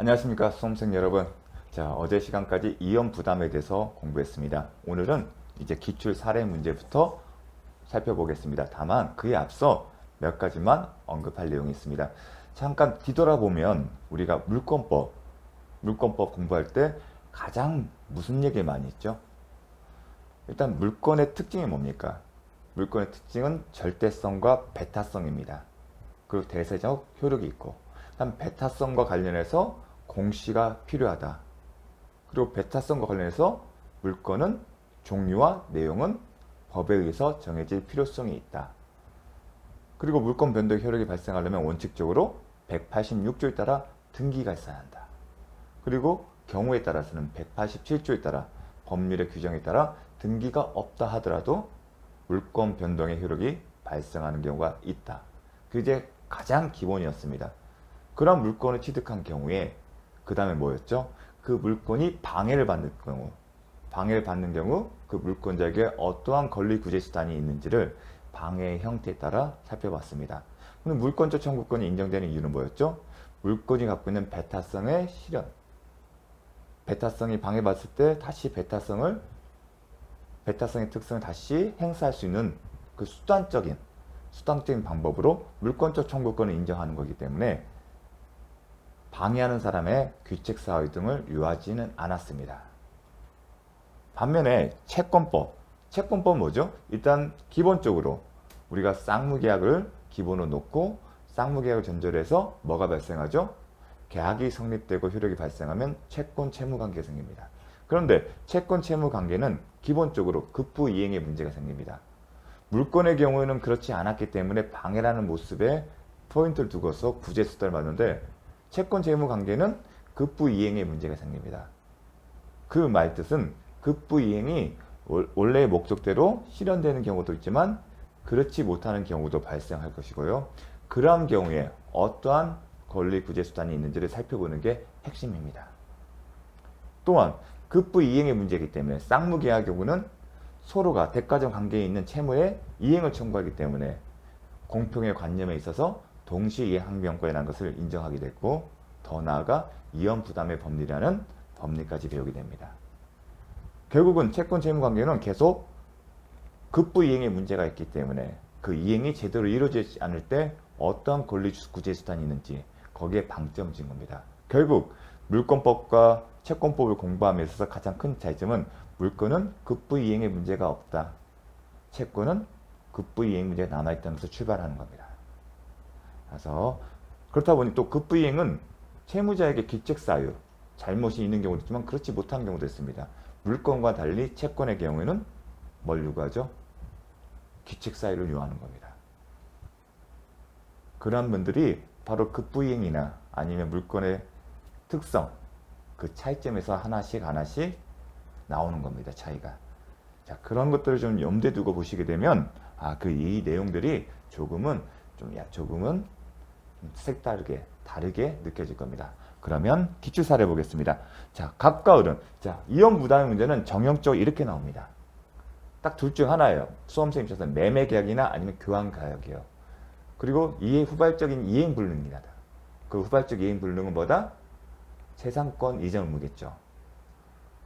안녕하십니까 수험생 여러분. 자, 어제 시간까지 이연 부담에 대해서 공부했습니다. 오늘은 이제 기출 사례 문제부터 살펴보겠습니다. 다만 그에 앞서 몇 가지만 언급할 내용이 있습니다. 잠깐 뒤돌아보면 우리가 물권법 공부할 때 가장 무슨 얘기 많이 했죠? 일단 물권의 특징이 뭡니까? 물권의 특징은 절대성과 배타성입니다. 그리고 대세적 효력이 있고, 일단 배타성과 관련해서 공시가 필요하다. 그리고 배타성과 관련해서 물권은 종류와 내용은 법에 의해서 정해질 필요성이 있다. 그리고 물권 변동 효력이 발생하려면 원칙적으로 186조에 따라 등기가 있어야 한다. 그리고 경우에 따라서는 187조에 따라 법률의 규정에 따라 등기가 없다 하더라도 물권 변동의 효력이 발생하는 경우가 있다. 그게 가장 기본이었습니다. 그런 물권을 취득한 경우에 그 다음에 뭐였죠? 그 물권이 방해를 받는 경우 그 물권자에게 어떠한 권리 구제 수단이 있는지를 방해의 형태에 따라 살펴봤습니다. 그럼 물권적 청구권이 인정되는 이유는 뭐였죠? 물권이 갖고 있는 배타성의 실현. 배타성이 방해받을 때 다시 배타성의 특성을 다시 행사할 수 있는 그 수단적인 방법으로 물권적 청구권을 인정하는 거기 때문에 방해하는 사람의 귀책 사유 등을 요하지는 않았습니다. 반면에 채권법은 뭐죠? 일단 기본적으로 우리가 쌍무계약을 기본으로 놓고 쌍무계약을 전제로 해서 뭐가 발생하죠? 계약이 성립되고 효력이 발생하면 채권 채무관계가 생깁니다. 그런데 채권 채무관계는 기본적으로 급부 이행의 문제가 생깁니다. 물권의 경우에는 그렇지 않았기 때문에 방해라는 모습에 포인트를 두고서 구제 수단을 받는데 채권 채무 관계는 급부 이행의 문제가 생깁니다. 그 말뜻은 급부 이행이 원래의 목적대로 실현되는 경우도 있지만 그렇지 못하는 경우도 발생할 것이고요. 그러한 경우에 어떠한 권리 구제 수단이 있는지를 살펴보는 게 핵심입니다. 또한 급부 이행의 문제이기 때문에 쌍무계약 경우는 서로가 대가적 관계에 있는 채무의 이행을 청구하기 때문에 공평의 관념에 있어서 동시이행항변권이라는 것을 인정하게 됐고, 더 나아가 이연 부담의 법리라는 법리까지 배우게 됩니다. 결국은 채권 채무 관계는 계속 급부 이행의 문제가 있기 때문에 그 이행이 제대로 이루어지지 않을 때 어떠한 권리 구제 수단이 있는지 거기에 방점을 진 겁니다. 결국 물권법과 채권법을 공부함에 있어서 가장 큰 차이점은 물권은 급부 이행의 문제가 없다. 채권은 급부 이행 문제가 남아있다는 것을 출발하는 겁니다. 그래서 그렇다 보니 또 급부 이행은 채무자에게 귀책 사유, 잘못이 있는 경우도 있지만 그렇지 못한 경우도 있습니다. 물권과 달리 채권의 경우에는 뭘 요구하죠? 귀책 사유를 요하는 겁니다. 그러한 분들이 바로 급부 이행이나 아니면 물권의 특성, 그 차이점에서 하나씩 나오는 겁니다. 차이가. 자, 그런 것들을 좀 염두에 두고 보시게 되면 이 내용들이 조금은 색다르게 다르게 느껴질 겁니다. 그러면 기출 사례 보겠습니다. 자, 갑과 을은 이연 부담의 문제는 정형적으로 이렇게 나옵니다. 딱 둘 중 하나예요. 수험생 입장에서 매매 계약이나 아니면 교환 계약이에요. 그리고 이의 후발적인 이행 불능이다. 그 후발적 이행 불능은 뭐다? 재산권 이전 의무겠죠.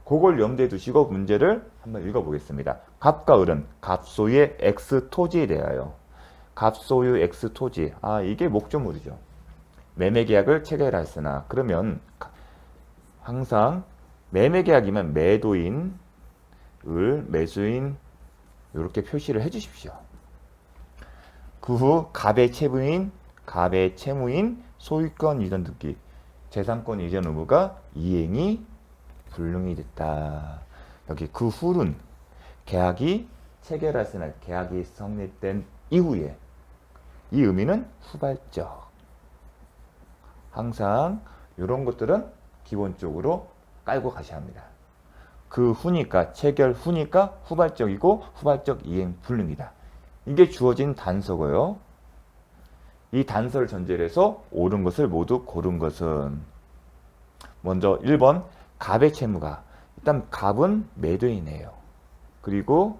그걸 염두에 두시고 문제를 한번 읽어보겠습니다. 갑과 을은 갑소유의 X 토지에 대하여 갑소유 X 토지, 이게 목조물이죠. 매매계약을 체결하였으나, 그러면 항상 매매계약이면 매도인, 매수인 이렇게 표시를 해주십시오. 그 후 갑의 채무인 소유권 이전 등기, 재산권 이전 의무가 이행이 불능이 됐다. 여기 그 후는 계약이 체결하였으나 계약이 성립된 이후에 이 의미는 후발적. 항상 이런 것들은 기본적으로 깔고 가셔야 합니다. 그 후니까 체결 후니까 후발적이고 후발적 이행 불능이다. 이게 주어진 단서고요. 이 단서를 전제로 해서 옳은 것을 모두 고른 것은 먼저 1번 갑의 채무가 일단 갑은 매도인이에요. 그리고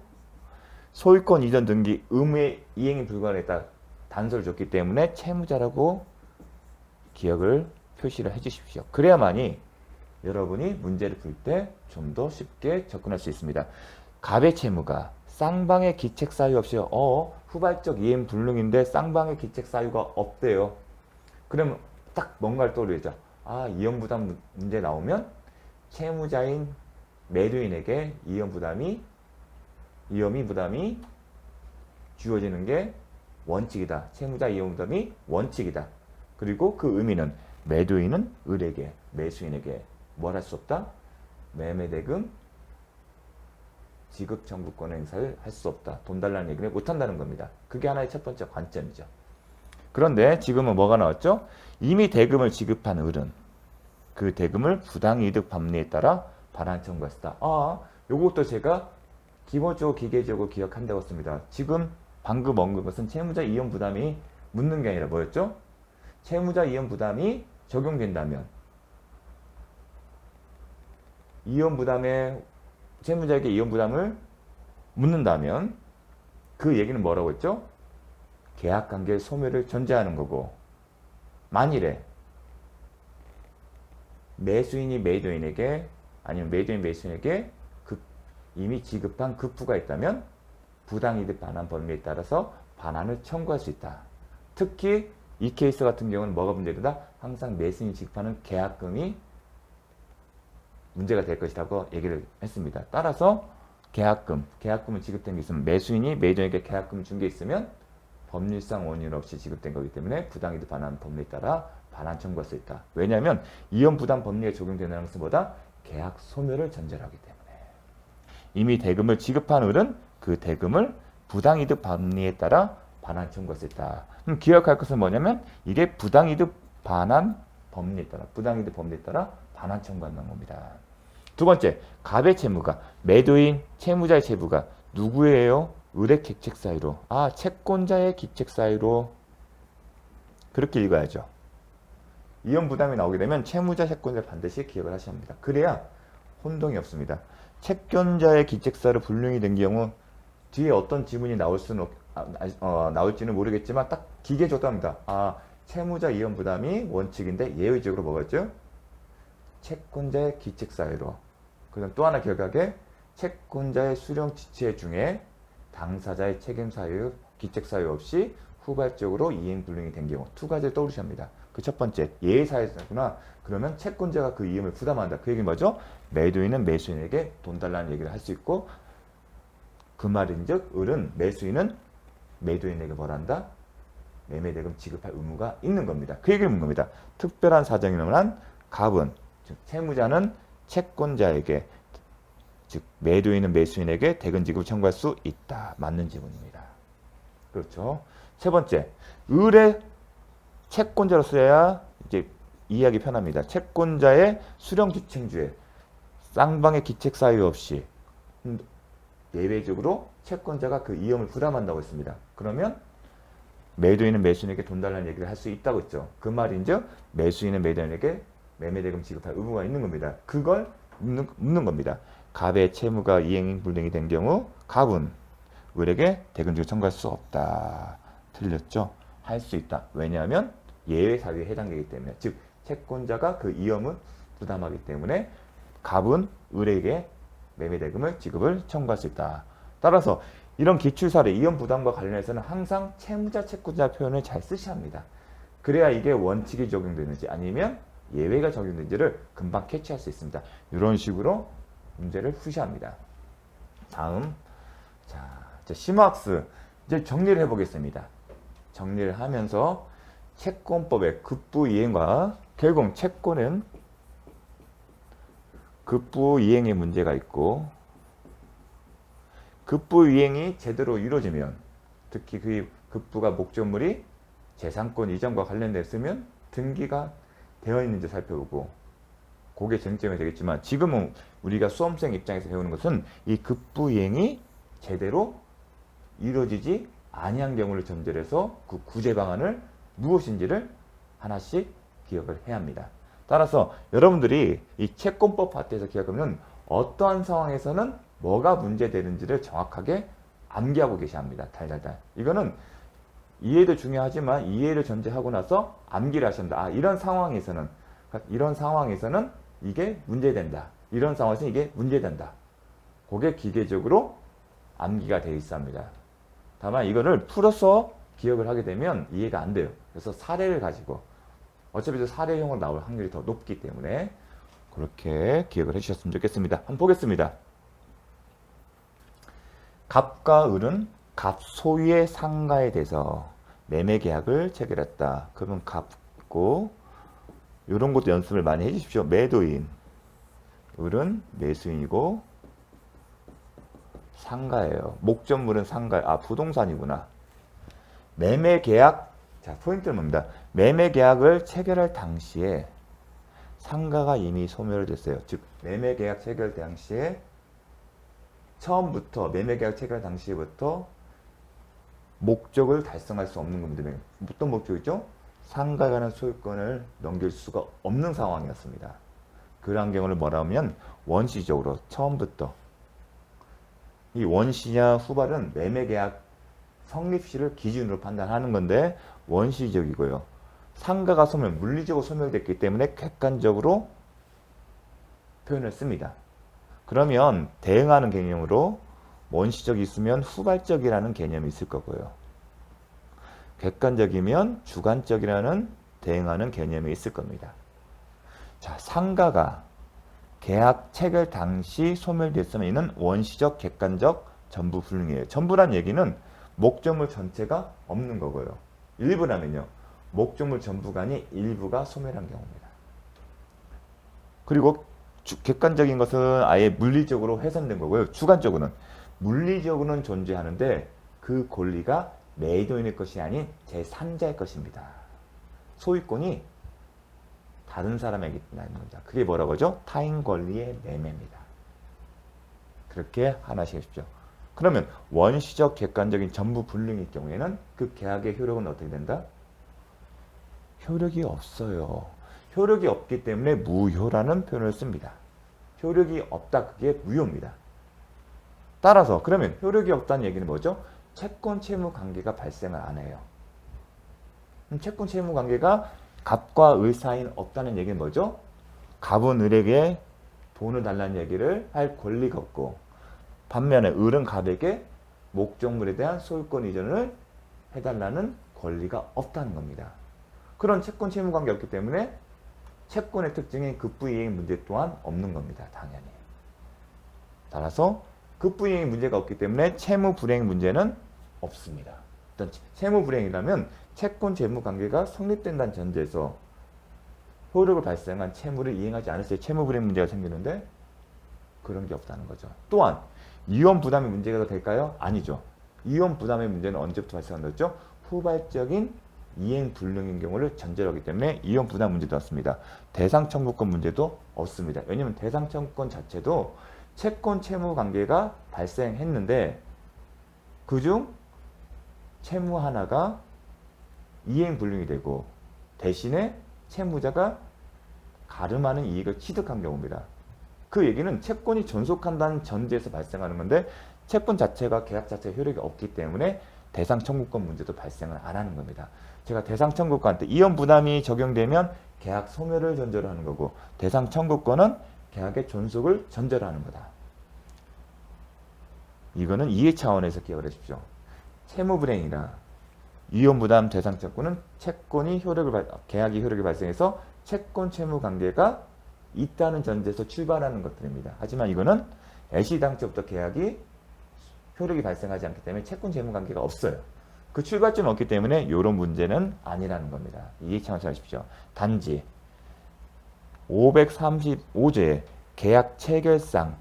소유권 이전 등기 의무의 이행이 불가능했다 단서를 줬기 때문에 채무자라고 기억을 표시를 해 주십시오. 그래야만이 여러분이 문제를 풀 때 좀 더 쉽게 접근할 수 있습니다. 갑의 채무가 쌍방의 기책 사유 없이 후발적 이행 불능인데 쌍방의 기책 사유가 없대요. 그러면 딱 뭔가를 떠올리죠. 이연부담 문제 나오면 채무자인 매도인에게 이연미 부담이 주어지는 게 원칙이다. 채무자 이연 부담이 원칙이다. 그리고 그 의미는 매도인은 을에게, 매수인에게 뭘 할 수 없다? 매매대금 지급 청구권 행사를 할 수 없다. 돈 달라는 얘기를 못한다는 겁니다. 그게 하나의 첫 번째 관점이죠. 그런데 지금은 뭐가 나왔죠? 이미 대금을 지급한 을은 그 대금을 부당이득 법리에 따라 반환 청구했다. 요것도 제가 기본적으로 기계적으로 기억한다고 했습니다. 지금 방금 언급한 것은 채무자 이연 부담이 묻는 게 아니라 뭐였죠? 채무자 이연 부담이 적용된다면 채무자에게 이연 부담을 묻는다면 그 얘기는 뭐라고 했죠? 계약관계의 소멸을 전제하는 거고, 만일에 매수인이 매도인에게 아니면 매도인 매수인에게 이미 지급한 급부가 있다면 부당이득 반환 법리에 따라서 반환을 청구할 수 있다. 특히 이 케이스 같은 경우는 뭐가 문제되다? 항상 매수인이 지급하는 계약금이 문제가 될 것이라고 얘기를 했습니다. 따라서 계약금은 지급된 게 있으면 매수인이 매도인에게 계약금을 준 게 있으면 법률상 원인 없이 지급된 거기 때문에 부당이득 반환 법리에 따라 반환 청구할 수 있다. 왜냐하면 이연 부담 법리에 적용되는 것은 뭐다? 계약 소멸을 전제로 하기 때문에. 이미 대금을 지급한 을은 그 대금을 부당이득 법리에 따라 반환 청구할 수 있다. 기억할 것은 뭐냐면 이게 부당이득 법리에 따라 반환 청구한다는 겁니다. 두 번째, 갑의 채무가 매도인 채무자의 채무가 누구예요? 을의 기책 사유로. 채권자의 기책 사유로. 그렇게 읽어야죠. 이연 부담이 나오게 되면 채무자 채권자를 반드시 기억을 하셔야 합니다. 그래야 혼동이 없습니다. 채권자의 기책 사유로 불능이 된 경우 뒤에 어떤 지문이 나올지는 모르겠지만 딱 기계적으로 합니다. 채무자 이연 부담이 원칙인데 예외적으로 뭐였죠? 채권자의 기책 사유로. 그다음 또 하나 기억하게 채권자의 수령 지체 중에 당사자의 책임 사유, 기책 사유 없이 후발적으로 이행 불능이 된 경우 두 가지를 떠올리셔야 합니다. 그 첫 번째 예외 사유구나. 그러면 채권자가 그 이행을 부담한다. 그 얘기는 뭐죠? 매도인은 매수인에게 돈 달라는 얘기를 할 수 있고 그 말인즉 을은 매수인은 매도인에게 뭘 한다? 매매대금 지급할 의무가 있는 겁니다. 그 얘기를 묻는 겁니다. 특별한 사정이 일어난 갑은 즉 채무자는 채권자에게 즉 매도인은 매수인에게 대금 지급을 청구할 수 있다. 맞는 지문입니다. 그렇죠. 세 번째, 을의 채권자로서야 이제 이해하기 편합니다. 채권자의 수령주체주에 쌍방의 기책 사유 없이 예외적으로 채권자가 그 이용을 부담한다고 했습니다. 그러면 매도인은 매수인에게 돈 달라는 얘기를 할 수 있다고 했죠. 그 말인즉 매수인은 매도인에게 매매대금 지급할 의무가 있는 겁니다. 그걸 묻는 겁니다. 갑의 채무가 이행 불능이 된 경우 갑은 을에게 대금 지급 청구할 수 없다. 틀렸죠? 할 수 있다. 왜냐하면 예외 사유에 해당되기 때문에 즉 채권자가 그 이용을 부담하기 때문에 갑은 을에게 매매대금을 지급을 청구할 수 있다. 따라서 이런 기출사례 이연 부담과 관련해서는 항상 채무자 채권자 표현을 잘 쓰셔야 합니다. 그래야 이게 원칙이 적용되는지 아니면 예외가 적용되는지를 금방 캐치할 수 있습니다. 이런 식으로 문제를 푸셔야 합니다. 다음 심화학습 이제 정리를 해보겠습니다. 정리를 하면서 채권법의 급부 이행과 결국 채권은 급부 이행의 문제가 있고 급부 이행이 제대로 이루어지면 특히 그 급부가 목적물이 재산권 이전과 관련됐으면 등기가 되어 있는지 살펴보고 그게 쟁점이 되겠지만 지금은 우리가 수험생 입장에서 배우는 것은 이 급부 이행이 제대로 이루어지지 아니한 경우를 전제로 해서 그 구제 방안을 무엇인지를 하나씩 기억을 해야 합니다. 따라서 여러분들이 이 채권법 파트에서 기억하면 어떠한 상황에서는 뭐가 문제되는지를 정확하게 암기하고 계셔야 합니다. 달달달. 이거는 이해도 중요하지만 이해를 전제하고 나서 암기를 하셔야 합니다. 이런 상황에서는 이런 상황에서는 이게 문제된다. 이런 상황에서는 이게 문제된다. 그게 기계적으로 암기가 되어 있습니다. 다만 이거를 풀어서 기억을 하게 되면 이해가 안 돼요. 그래서 사례를 가지고 어차피 사례형으로 나올 확률이 더 높기 때문에 그렇게 기억을 해주셨으면 좋겠습니다. 한번 보겠습니다. 갑과 을은 갑 소유의 상가에 대해서 매매 계약을 체결했다. 그러면 갑고 이런 것도 연습을 많이 해주십시오. 매도인, 을은 매수인이고 상가예요. 목적물은 상가, 부동산이구나. 매매 계약, 자 포인트는 뭡니다. 매매 계약을 체결할 당시에 상가가 이미 소멸됐어요. 즉 매매 계약 체결 당시에 처음부터 매매 계약 체결 당시부터 목적을 달성할 수 없는 겁니다. 어떤 목적이죠? 상가에 관한 소유권을 넘길 수가 없는 상황이었습니다. 그러한 경우를 뭐라 하면 원시적으로 처음부터 이 원시냐 후발은 매매계약 성립시를 기준으로 판단하는 건데 원시적이고요. 상가가 소멸, 물리적으로 소멸됐기 때문에 객관적으로 표현을 씁니다. 그러면 대응하는 개념으로 원시적이 있으면 후발적이라는 개념이 있을 거고요. 객관적이면 주관적이라는 대응하는 개념이 있을 겁니다. 자, 상가가 계약 체결 당시 소멸됐으면 이는 원시적, 객관적, 전부 불능이에요. 전부란 얘기는 목적물 전체가 없는 거고요. 일부라면요. 목적물 전부가 아닌 일부가 소멸한 경우입니다. 그리고 객관적인 것은 아예 물리적으로 훼손된 거고요. 주관적으로는 물리적으로는 존재하는데 그 권리가 매도인의 것이 아닌 제3자의 것입니다. 소유권이 다른 사람에게 있다는 겁니다. 그게 뭐라고 하죠? 타인 권리의 매매입니다. 그렇게 하나씩 하십시오. 그러면 원시적 객관적인 전부 불능일 경우에는 그 계약의 효력은 어떻게 된다? 효력이 없어요. 효력이 없기 때문에 무효라는 표현을 씁니다. 효력이 없다, 그게 무효입니다. 따라서 그러면 효력이 없다는 얘기는 뭐죠? 채권 채무 관계가 발생을 안 해요. 채권 채무 관계가 갑과 을 사이는 없다는 얘기는 뭐죠? 갑은 을에게 돈을 달라는 얘기를 할 권리가 없고 반면에 을은 갑에게 목적물에 대한 소유권 이전을 해달라는 권리가 없다는 겁니다. 그런 채권 채무 관계 없기 때문에 채권의 특징인 급부이행 문제 또한 없는 겁니다. 당연히. 따라서 급부이행 문제가 없기 때문에 채무 불이행 문제는 없습니다. 일단 채무 불이행이라면 채권 채무 관계가 성립된다는 전제에서 효력을 발생한 채무를 이행하지 않았을 때 채무 불이행 문제가 생기는데 그런 게 없다는 거죠. 또한 이혼 부담의 문제가 될까요? 아니죠. 이혼 부담의 문제는 언제부터 발생한다죠? 후발적인 이행 불능인 경우를 전제로 하기 때문에 이혼 부담 문제도 없습니다. 대상 청구권 문제도 없습니다. 왜냐하면 대상 청구권 자체도 채권 채무 관계가 발생했는데 그중 채무 하나가 이행 불능이 되고 대신에 채무자가 가름하는 이익을 취득한 경우입니다. 그 얘기는 채권이 존속한다는 전제에서 발생하는 건데 채권 자체가 계약 자체가 효력이 없기 때문에 대상 청구권 문제도 발생을 안 하는 겁니다. 제가 대상 청구권한테 이혼 부담이 적용되면 계약 소멸을 전제로 하는 거고 대상 청구권은 계약의 존속을 전제로 하는 거다. 이거는 이해 차원에서 기억을 해주십시오. 채무 불이행이나 이혼 부담 대상 채권은 채권이 계약이 효력이 발생해서 채권 채무 관계가 있다는 전제에서 출발하는 것들입니다. 하지만 이거는 애시당초부터 계약이 효력이 발생하지 않기 때문에 채권 채무 관계가 없어요. 그 출발점이 없기 때문에 이런 문제는 아니라는 겁니다. 이해 차원에서 하십시오. 단지 535조의 계약 체결상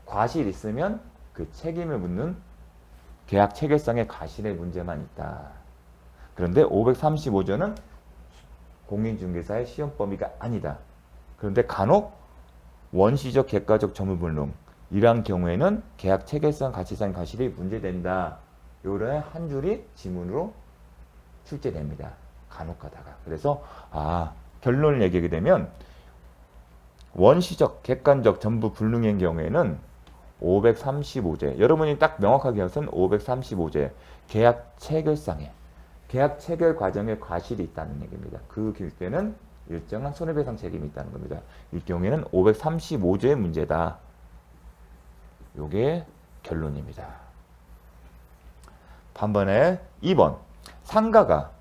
과실이 있으면 그 책임을 묻는 계약 체결상의 과실의 문제만 있다. 그런데 535조는 공인중개사의 시험 범위가 아니다. 그런데 간혹 원시적 객관적 전무불능 이러한 경우에는 계약 체결상 가치상 과실이 문제된다. 요런 한 줄이 지문으로 출제됩니다. 간혹 가다가. 그래서 결론을 얘기하게 되면 원시적 객관적 전부 불능인 경우에는 535제 여러분이 딱 명확하게 해서는 535제 계약 체결상에 계약 체결 과정에 과실이 있다는 얘기입니다. 그 때는 일정한 손해배상 책임이 있다는 겁니다. 이 경우에는 535조의 문제다. 요게 결론입니다. 반면에 2번 상가가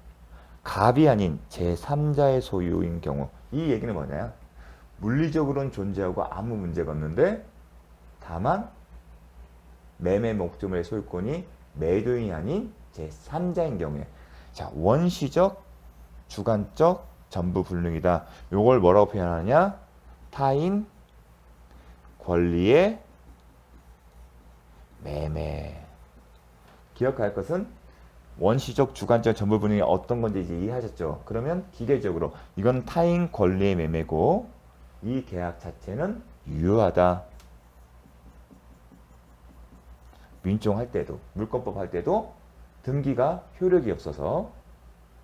갑이 아닌 제3자의 소유인 경우, 이 얘기는 뭐냐, 물리적으로는 존재하고 아무 문제가 없는데 다만 매매 목적물의 소유권이 매도인이 아닌 제3자인 경우에, 자, 원시적, 주관적, 전부 불능이다. 요걸 뭐라고 표현하냐? 타인 권리의 매매. 기억할 것은 원시적, 주관적, 전부 불능이 어떤 건지 이제 이해하셨죠? 그러면 기계적으로 이건 타인 권리의 매매고 이 계약 자체는 유효하다. 민증할 때도, 물권법 할 때도 등기가 효력이 없어서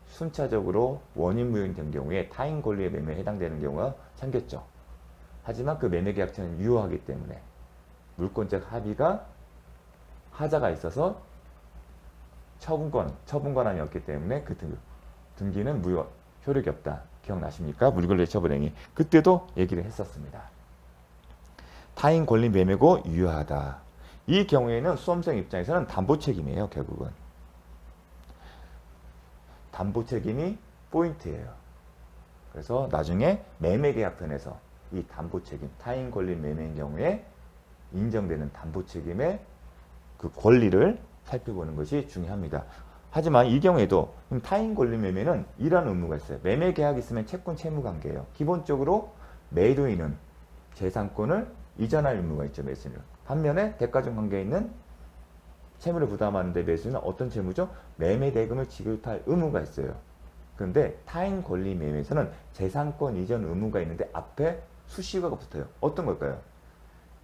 순차적으로 원인무효인 된 경우에 타인 권리의 매매에 해당되는 경우가 생겼죠. 하지만 그 매매계약처는 유효하기 때문에 물권적 합의가 하자가 있어서 처분권한이 없기 때문에 그 등기는 무효, 효력이 없다. 기억나십니까? 물권례처분행위. 그때도 얘기를 했었습니다. 타인 권리 매매고 유효하다. 이 경우에는 수험생 입장에서는 담보 책임이에요. 결국은. 담보 책임이 포인트예요. 그래서 나중에 매매계약편에서 이 담보 책임, 타인 권리 매매인 경우에 인정되는 담보 책임의 그 권리를 살펴보는 것이 중요합니다. 하지만 이 경우에도 타인 권리 매매는 이런 의무가 있어요. 매매 계약이 있으면 채권 채무 관계예요. 기본적으로 매도인은 재산권을 이전할 의무가 있죠. 매수인은. 반면에 대가적 관계에 있는 채무를 부담하는데 매수인은 어떤 채무죠? 매매 대금을 지급할 의무가 있어요. 그런데 타인 권리 매매에서는 재산권 이전 의무가 있는데 앞에 수식어가 붙어요. 어떤 걸까요?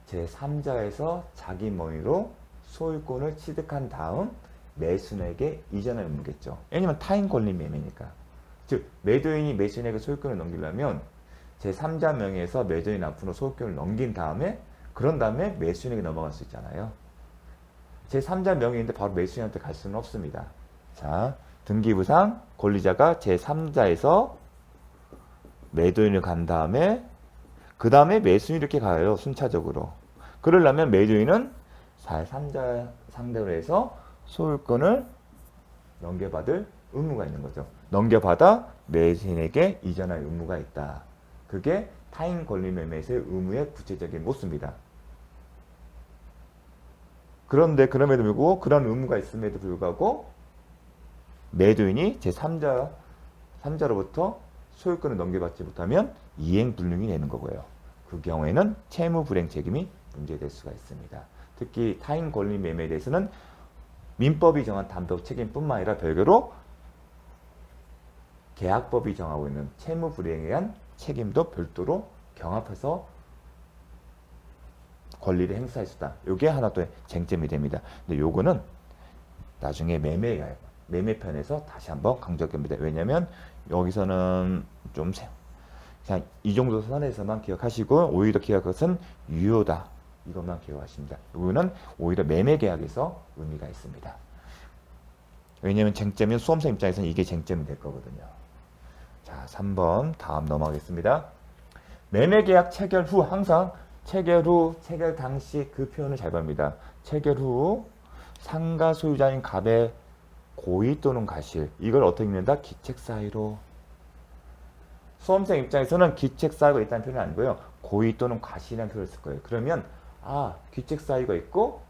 제3자에서 자기 명의로 소유권을 취득한 다음 매수인에게 이전할 의무겠죠. 왜냐면 타인 권리 매매니까. 즉 매도인이 매수인에게 소유권을 넘기려면 제3자 명의에서 매도인 앞으로 소유권을 넘긴 다음에, 그런 다음에 매수인에게 넘어갈 수 있잖아요. 제3자 명의인데 바로 매수인한테 갈 수는 없습니다. 자, 등기부상 권리자가 제3자에서 매도인을 간 다음에 그 다음에 매수인이 이렇게 가요. 순차적으로. 그러려면 매도인은 제3자 상대로 해서 소유권을 넘겨받을 의무가 있는 거죠. 넘겨받아 매수인에게 이전할 의무가 있다. 그게 타인 권리 매매에서의 의무의 구체적인 모습입니다. 그런데 그럼에도 불구하고 그런 의무가 있음에도 불구하고 매도인이 제3자로부터 소유권을 넘겨받지 못하면 이행불능이 되는 거고요. 그 경우에는 채무불이행 책임이 문제될 수가 있습니다. 특히 타인 권리 매매에 대해서는 민법이 정한 담보 책임뿐만 아니라 별개로 계약법이 정하고 있는 채무불이행에 의한 책임도 별도로 경합해서 권리를 행사할 수 있다. 이게 하나 또 쟁점이 됩니다. 근데 요거는 나중에 매매편에서 다시 한번 강조합니다. 왜냐면 여기서는 좀 그냥 이 정도 선에서만 기억하시고, 오히려 기억할 것은 유효다. 이것만 기억하십니다. 이거는 오히려 매매계약에서 의미가 있습니다. 왜냐면 쟁점은 수험생 입장에서는 이게 쟁점이 될 거거든요. 자, 3번 다음 넘어가겠습니다. 매매계약 체결 후, 항상 체결 후, 체결 당시 그 표현을 잘 봅니다. 체결 후 상가 소유자인 갑의 고의 또는 가실, 이걸 어떻게 읽는다? 기책 사유로. 수험생 입장에서는 기책 사유가 있다는 표현은 아니고요. 고의 또는 가실이라는 표현을 쓸 거예요. 그러면 기책 사유가 있고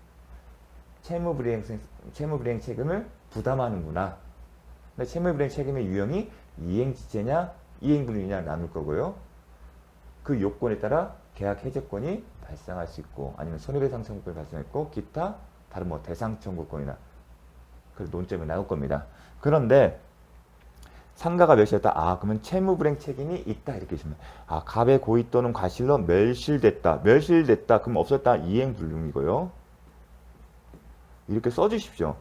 채무불이행 책임을 부담하는구나. 근데 채무불이행 책임의 유형이 이행지체냐 이행불이냐 나눌 거고요. 그 요건에 따라 계약 해제권이 발생할 수 있고, 아니면 손해배상 청구권이 발생했고, 기타 다른 뭐 대상 청구권이나 그 논점이 나올 겁니다. 그런데 상가가 멸실됐다. 그러면 채무불이행 책임이 있다. 이렇게 있습니다. 갑의 고의 또는 과실로 멸실됐다. 멸실됐다. 그럼 없었다. 이행불능이고요. 이렇게 써주십시오.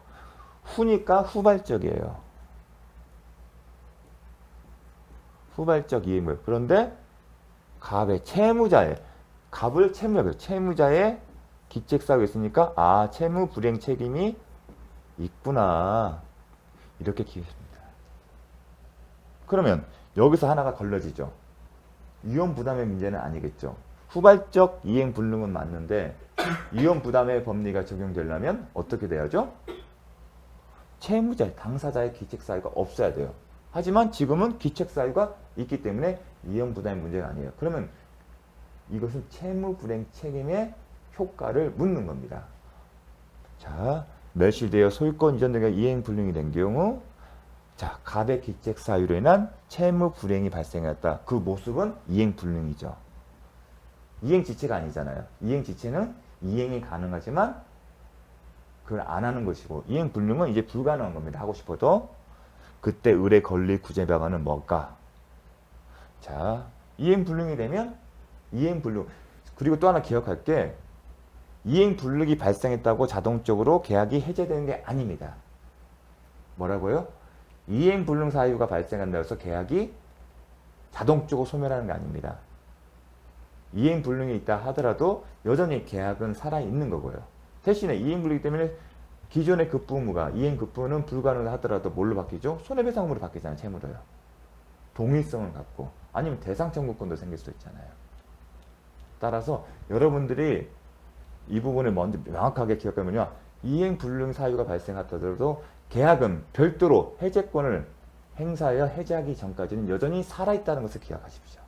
후니까 후발적이에요. 후발적 이행물. 그런데 갑의 채무자의 기책사유가 있으니까 채무불이행 책임이 있구나. 이렇게 기억합니다. 그러면 여기서 하나가 걸러지죠. 이혼 부담의 문제는 아니겠죠. 후발적 이행 불능은 맞는데 이혼 부담의 법리가 적용되려면 어떻게 돼야죠? 채무자, 당사자의 기책 사유가 없어야 돼요. 하지만 지금은 기책 사유가 있기 때문에 이혼 부담의 문제가 아니에요. 그러면 이것은 채무 불이행 책임의 효과를 묻는 겁니다. 자, 멸실되어 소유권 이전 등의 이행 불능이 된 경우, 자, 갑의 기책 사유로 인한 채무 불이행이 발생했다. 그 모습은 이행 불능이죠. 이행 지체가 아니잖아요. 이행 지체는 이행이 가능하지만 그걸 안 하는 것이고, 이행 불능은 이제 불가능한 겁니다. 하고 싶어도. 그때 을의 권리 구제 방안은 뭘까? 자, 이행 불능이 되면 이행 불능. 그리고 또 하나 기억할 게, 이행 불능이 발생했다고 자동적으로 계약이 해제되는 게 아닙니다. 뭐라고요? 이행 불능 사유가 발생한다고 해서 계약이 자동적으로 소멸하는 게 아닙니다. 이행 불능이 있다 하더라도 여전히 계약은 살아있는 거고요. 대신에 이행 불능이기 때문에 기존의 급부 의무가, 이행 급부 의무는 불가능하더라도 뭘로 바뀌죠? 손해배상으로 바뀌잖아요. 채무로요. 동일성을 갖고. 아니면 대상 청구권도 생길 수도 있잖아요. 따라서 여러분들이 이 부분을 먼저 명확하게 기억하면요, 이행 불능 사유가 발생하더라도 계약은 별도로 해제권을 행사하여 해제하기 전까지는 여전히 살아있다는 것을 기억하십시오.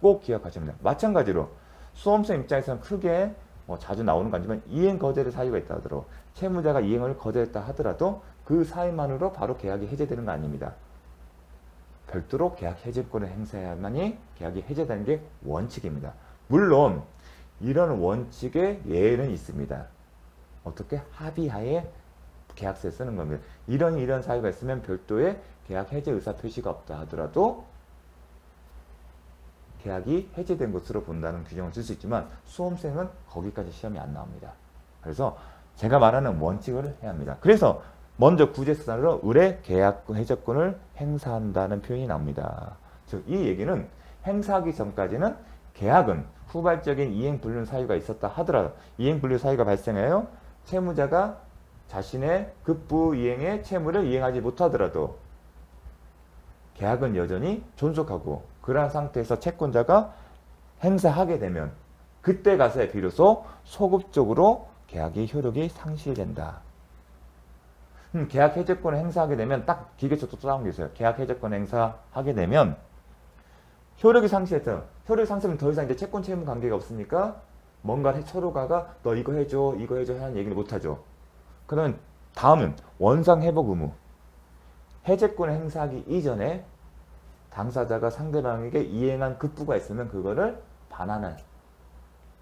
꼭 기억하셔야 합니다. 마찬가지로 수험생 입장에서는 크게 자주 나오는 건 아니지만 이행 거절의 사유가 있다 하더라도 채무자가 이행을 거절했다 하더라도 그 사유만으로 바로 계약이 해제되는 거 아닙니다. 별도로 계약 해제권을 행사해야만이 계약이 해제되는 게 원칙입니다. 물론 이런 원칙의 예외는 있습니다. 어떻게? 합의하에 계약서에 쓰는 겁니다. 이런 사유가 있으면 별도의 계약 해제 의사 표시가 없다 하더라도 계약이 해제된 것으로 본다는 규정을 쓸 수 있지만 수험생은 거기까지 시험이 안 나옵니다. 그래서 제가 말하는 원칙을 해야 합니다. 그래서 먼저 구제수단으로 을의 계약 해제권을 행사한다는 표현이 나옵니다. 즉 이 얘기는 행사하기 전까지는 계약은 후발적인 이행불능 사유가 있었다 하더라도 이행불능 사유가 발생하여 채무자가 자신의 급부 이행의 채무를 이행하지 못하더라도 계약은 여전히 존속하고 그러한 상태에서 채권자가 행사하게 되면 그때 가서 비로소 소급적으로 계약의 효력이 상실된다. 계약 해제권을 행사하게 되면 딱 기계적으로 또 나온 게 있어요. 계약 해제권 행사하게 되면 효력이 상실했죠. 효력이 상실하면 더 이상 이제 채권 채무 관계가 없으니까 뭔가 서로가 너 이거 해줘 하는 얘기를 못하죠. 그러면 다음은 원상 회복 의무. 해제권을 행사하기 이전에 당사자가 상대방에게 이행한 급부가 있으면 그거를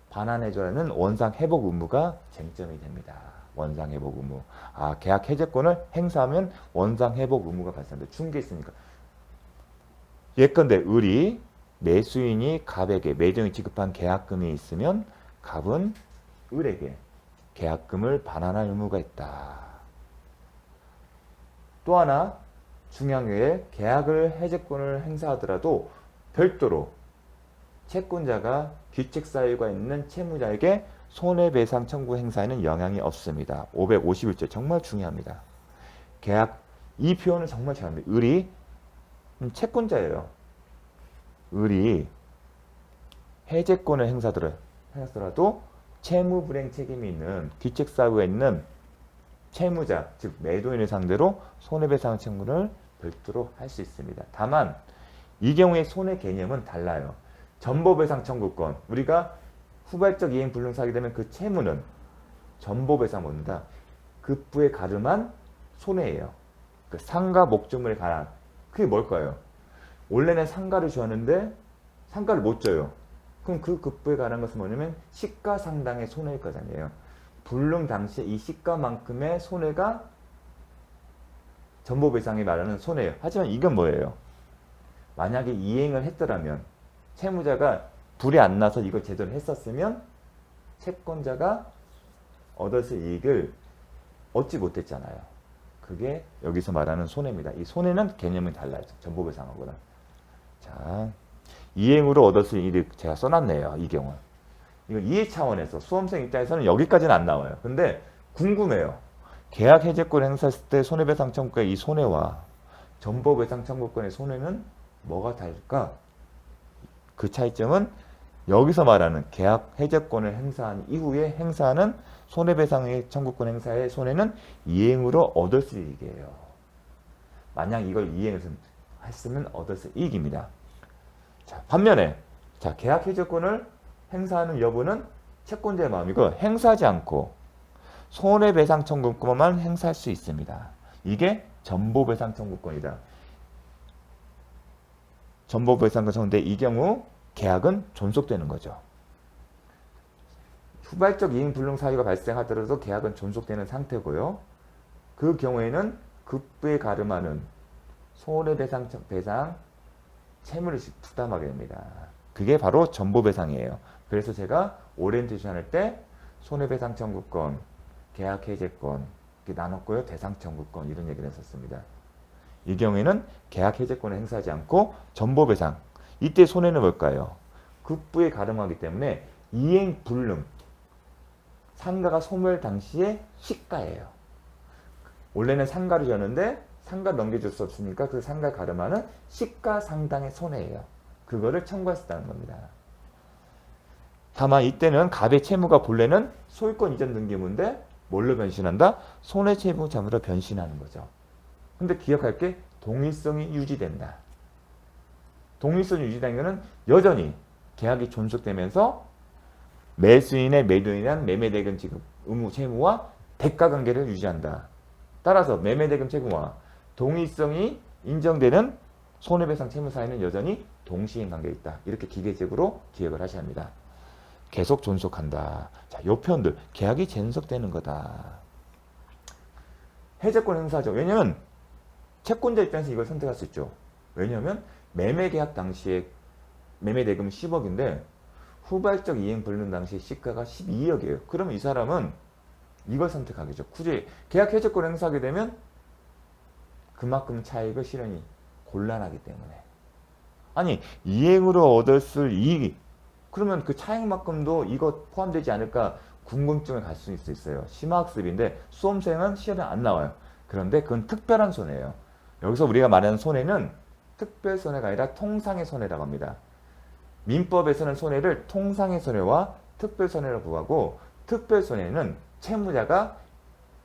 반환해줘야 하는 원상 회복 의무가 쟁점이 됩니다. 원상 회복 의무. 계약 해제권을 행사하면 원상 회복 의무가 발생한다. 중개 있으니까. 예컨대 을이 매수인이 갑에게 매도인이 지급한 계약금이 있으면 갑은 을에게 계약금을 반환할 의무가 있다. 또 하나 중요한 게 계약을 해제권을 행사하더라도 별도로 채권자가 귀책 사유가 있는 채무자에게 손해배상 청구 행사에는 영향이 없습니다. 551조 정말 중요합니다. 계약 이 표현은 정말 중요합니다. 을이 채권자예요. 을이 해제권을 행사하더라도 채무 불이행 책임이 있는 귀책 사유가 있는 채무자, 즉 매도인을 상대로 손해배상 청구를 별도로 할 수 있습니다. 다만 이 경우에 손해 개념은 달라요. 전보배상 청구권, 우리가 후발적 이행 불능사하게 되면 그 채무는 전보배상 묻는다. 급부에 가름한 손해예요. 그 상가 목적물에 관한 그게 뭘까요? 원래는 상가를 주었는데 상가를 못 줘요. 그럼 그 급부에 관한 것은 뭐냐면 시가상당의 손해일 거잖아요. 불능 당시에 이 시가만큼의 손해가 전보배상이 말하는 손해예요. 하지만 이건 뭐예요? 만약에 이행을 했더라면 채무자가 불이 안 나서 이걸 제대로 했었으면 채권자가 얻었을 이익을 얻지 못했잖아요. 그게 여기서 말하는 손해입니다. 이 손해는 개념이 달라요. 전보배상하고는. 자, 이행으로 얻었을 이익 제가 써놨네요. 이 경우. 이건 이해 차원에서 수험생 입장에서는 여기까지는 안 나와요. 근데 궁금해요. 계약 해제권 행사했을 때 손해배상 청구가 이 손해와 전보배상 청구권의 손해는 뭐가 다를까? 그 차이점은 여기서 말하는 계약 해제권을 행사한 이후에 행사하는 손해배상의 청구권 행사의 손해는 이행으로 얻을 수 이익이에요. 만약 이걸 이행했으면 얻을 수 이익입니다. 자, 반면에 자, 계약 해제권을 행사하는 여부는 채권자의 마음이고 행사하지 않고 손해배상 청구권만 행사할 수 있습니다. 이게 전보배상 청구권이다. 전보배상 청구인데 이 경우 계약은 존속되는 거죠. 후발적 이행불능 사유가 발생하더라도 계약은 존속되는 상태고요. 그 경우에는 급부에 가름하는 손해배상 채무를 부담하게 됩니다. 그게 바로 전보배상이에요. 그래서 제가 오리엔테이션 할 때 손해배상 청구권, 계약해제권 이렇게 나눴고요. 대상 청구권 이런 얘기를 했었습니다. 이 경우에는 계약해제권을 행사하지 않고 전보배상. 이때 손해는 뭘까요? 급부에 가름하기 때문에 이행불능. 상가가 소멸 당시의 시가예요. 원래는 상가를 줬는데 상가 넘겨줄 수 없으니까 그 상가 가름하는 시가 상당의 손해예요. 그거를 청구할 수 있다는 겁니다. 다만 이때는 갑의 채무가 본래는 소유권 이전 등기부인데 뭘로 변신한다? 손해채무자물로 변신하는 거죠. 근데 기억할 게 동일성이 유지된다. 동일성이 유지되는 것은 여전히 계약이 존속되면서 매수인의 매도인에 대한 매매대금 지급 의무 채무와 대가관계를 유지한다. 따라서 매매대금 채무와 동일성이 인정되는 손해배상 채무 사이는 여전히 동시행 관계에 있다. 이렇게 기계적으로 기억을 하셔야 합니다. 계속 존속한다. 자, 요 표현들 계약이 존속되는 거다. 해제권 행사죠. 왜냐면 채권자 입장에서 이걸 선택할 수 있죠. 왜냐면 매매계약 당시에 매매대금은 10억인데 후발적 이행불능 당시 시가가 12억이에요. 그러면 이 사람은 이걸 선택하겠죠. 굳이 계약 해제권 행사하게 되면 그만큼 차익을 실현이 곤란하기 때문에. 아니 이행으로 얻을 이익이 그러면 그 차익만큼도 이거 포함되지 않을까 궁금증을 갈 수 있어요. 심화학습인데 수험생은 시험에 안 나와요. 그런데 그건 특별한 손해예요. 여기서 우리가 말하는 손해는 특별 손해가 아니라 통상의 손해라고 합니다. 민법에서는 손해를 통상의 손해와 특별 손해로 구하고 특별 손해는 채무자가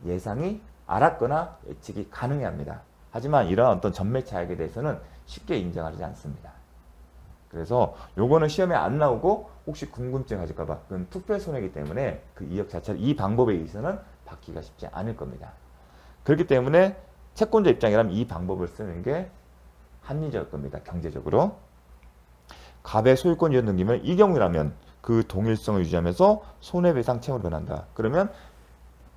예상이 알았거나 예측이 가능해야 합니다. 하지만 이러한 어떤 전매 차익에 대해서는 쉽게 인정하지 않습니다. 그래서 요거는 시험에 안 나오고 혹시 궁금증 가질까봐 그건 특별 손해이기 때문에 그 이역 자체를 이 방법에 의해서는 받기가 쉽지 않을 겁니다. 그렇기 때문에 채권자 입장이라면 이 방법을 쓰는 게 합리적일 겁니다. 경제적으로. 갑의 소유권 이전 등기면 이 경우라면 그 동일성을 유지하면서 손해배상 채무로 변한다. 그러면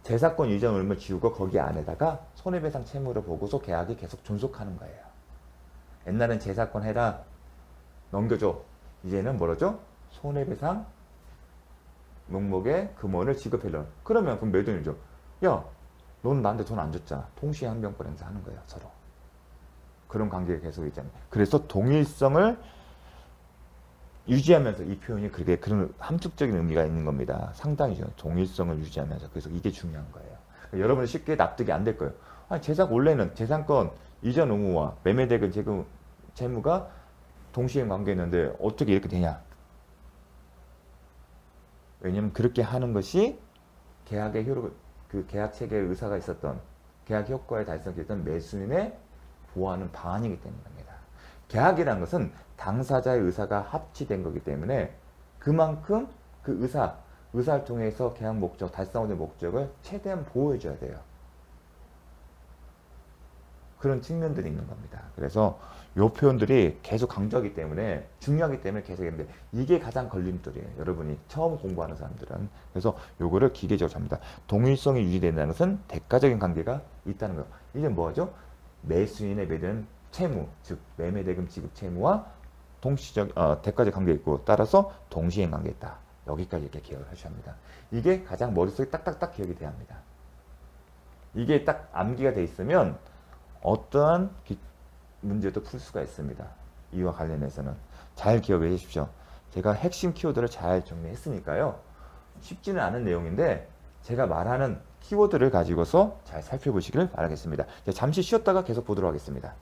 재사권 이전 의무를 지우고 거기 안에다가 손해배상 채무를 보고서 계약이 계속 존속하는 거예요. 옛날엔 재사권 해라 넘겨줘. 이제는 뭐라죠? 손해배상 명목의 금원을 지급해라. 그러면 그럼 매도인이죠. 야, 넌 나한테 돈 안 줬잖아. 동시에 항변권 행사하는 거예요. 서로. 그런 관계가 계속 있잖아요. 그래서 동일성을 유지하면서 이 표현이 그런 함축적인 의미가 있는 겁니다. 상당히 동일성을 유지하면서. 그래서 이게 중요한 거예요. 그러니까 여러분은 쉽게 납득이 안 될 거예요. 아니, 원래는 재산권 이전 의무와 매매대금 채무가 동시에 관계했는데 어떻게 이렇게 되냐? 왜냐면 그렇게 하는 것이 계약의 그 계약 체계의 의사가 있었던 계약 효과에 달성됐던 매수인의 보호하는 방안이기 때문입니다. 계약이라는 것은 당사자의 의사가 합치된 거기 때문에 그만큼 그 의사를 통해서 계약 목적, 달성하는 목적을 최대한 보호해줘야 돼요. 그런 측면들이 있는 겁니다. 그래서 요 표현들이 계속 강조하기 때문에 중요하기 때문에 계속 했는데 이게 가장 걸림돌이에요. 여러분이 처음 공부하는 사람들은. 그래서 요거를 기계적으로 잡니다. 동일성이 유지된다는 것은 대가적인 관계가 있다는 거예요. 이제 뭐죠? 매수인의 매도는 채무, 즉 매매대금 지급 채무와 대가적 관계가 있고 따라서 동시행 관계가 있다. 여기까지 이렇게 기억을 하셔야 합니다. 이게 가장 머릿속에 딱딱딱 기억이 돼야 합니다. 이게 딱 암기가 돼 있으면 어떠한 문제도 풀 수가 있습니다. 이와 관련해서는 잘 기억해 주십시오. 제가 핵심 키워드를 잘 정리했으니까요. 쉽지는 않은 내용인데 제가 말하는 키워드를 가지고서 잘 살펴보시길 바라겠습니다. 잠시 쉬었다가 계속 보도록 하겠습니다.